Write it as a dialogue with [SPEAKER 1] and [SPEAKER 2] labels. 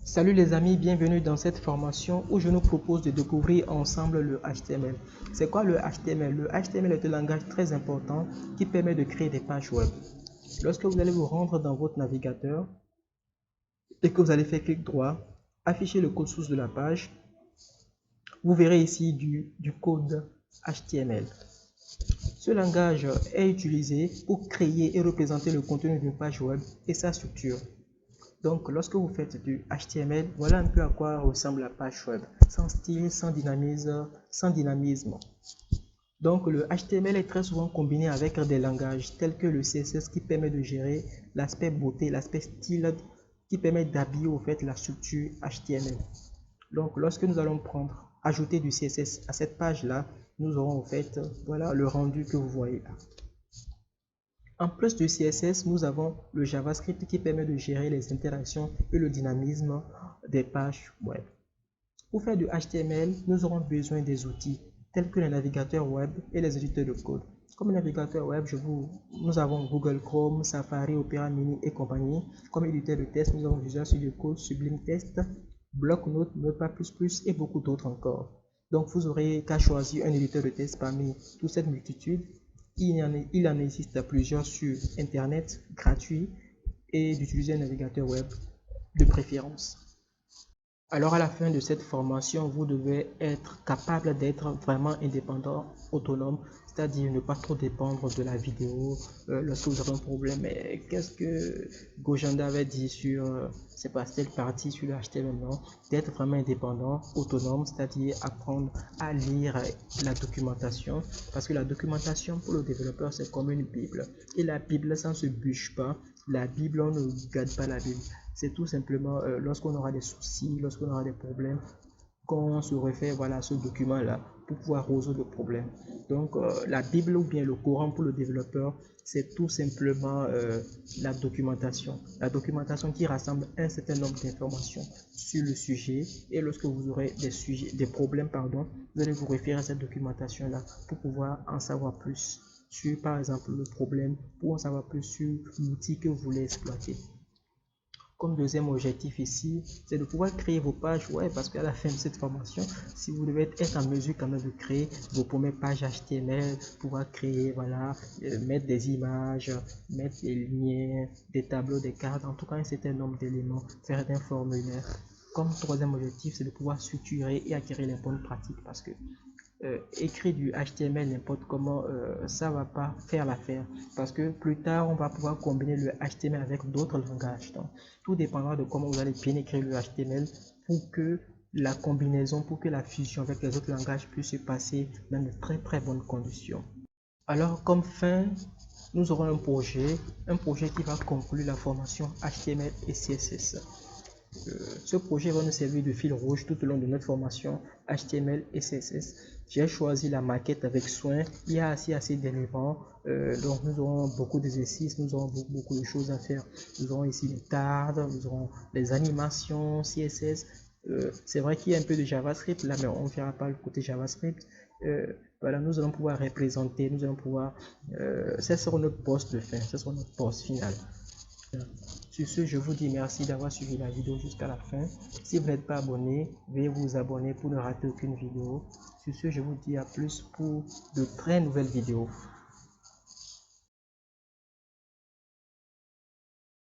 [SPEAKER 1] Salut les amis, bienvenue dans cette formation où je nous propose de découvrir ensemble le HTML. C'est quoi le HTML? Le HTML est un langage très important qui permet de créer des pages web. Lorsque vous allez vous rendre dans votre navigateur et que vous allez faire clic droit, afficher le code source de la page, vous verrez ici du code HTML. Ce langage est utilisé pour créer et représenter le contenu d'une page web et sa structure. Donc, lorsque vous faites du HTML, voilà un peu à quoi ressemble la page web, sans style, sans dynamisme. Donc, le HTML est très souvent combiné avec des langages tels que le CSS qui permet de gérer l'aspect beauté, l'aspect style, qui permet d'habiller au fait la structure HTML. Donc, lorsque nous allons ajouter du CSS à cette page-là, nous aurons au fait, voilà le rendu que vous voyez là. En plus du CSS, nous avons le JavaScript qui permet de gérer les interactions et le dynamisme des pages web. Pour faire du HTML, nous aurons besoin des outils tels que les navigateurs web et les éditeurs de code. Comme navigateur web, nous avons Google Chrome, Safari, Opera Mini et compagnie. Comme éditeur de test, nous avons Visual Studio Code, Sublime Text, Blocknote, Notepad++ et beaucoup d'autres encore. Donc vous aurez qu'à choisir un éditeur de test parmi toute cette multitude. Il en existe plusieurs sur Internet, gratuits, et d'utiliser un navigateur web de préférence. Alors à la fin de cette formation, vous devez être capable d'être vraiment indépendant, autonome, c'est-à-dire ne pas trop dépendre de la vidéo lorsque vous avez un problème. Mais qu'est-ce que Gojanda avait dit sur, c'est pas telle partie sur le HTML, non? D'être vraiment indépendant, autonome, c'est-à-dire apprendre à lire la documentation, parce que la documentation pour le développeur c'est comme une Bible. Et la Bible, ça ne se bûche pas. La Bible, on ne garde pas la Bible. C'est tout simplement lorsqu'on aura des soucis, lorsqu'on aura des problèmes, qu'on se réfère voilà, à ce document-là pour pouvoir résoudre le problème. Donc, la Bible ou bien le Coran pour le développeur, c'est tout simplement la documentation. La documentation qui rassemble un certain nombre d'informations sur le sujet. Et lorsque vous aurez des problèmes, vous allez vous référer à cette documentation-là pour pouvoir en savoir plus sur, par exemple, le problème, pour en savoir plus sur l'outil que vous voulez exploiter. Comme deuxième objectif ici, c'est de pouvoir créer vos pages web, parce qu'à la fin de cette formation, si vous devez être en mesure quand même de créer vos premières pages HTML, pouvoir créer, voilà, mettre des images, mettre des liens, des tableaux, des cartes, en tout cas un certain nombre d'éléments, faire un formulaire. Comme troisième objectif, c'est de pouvoir structurer et acquérir les bonnes pratiques, parce que écrire du HTML n'importe comment, ça va pas faire l'affaire, parce que plus tard on va pouvoir combiner le HTML avec d'autres langages. Donc tout dépendra de comment vous allez bien écrire le HTML pour que la combinaison, pour que la fusion avec les autres langages puisse se passer dans de très bonnes conditions. Alors comme fin, nous aurons un projet qui va conclure la formation HTML et CSS. Ce projet va nous servir de fil rouge tout au long de notre formation HTML et CSS. J'ai choisi la maquette avec soin. Il y a assez d'éléments. Donc nous aurons beaucoup d'exercices, nous aurons beaucoup de choses à faire. Nous aurons ici les cartes, nous aurons les animations CSS. C'est vrai qu'il y a un peu de JavaScript là, mais on ne verra pas le côté JavaScript. Voilà, nous allons pouvoir représenter, nous allons pouvoir... ça sera notre poste de fin, ça sera notre poste final. Sur ce, je vous dis merci d'avoir suivi la vidéo jusqu'à la fin. Si vous n'êtes pas abonné, veuillez vous abonner pour ne rater aucune vidéo. Sur ce, je vous dis à plus pour de très nouvelles vidéos.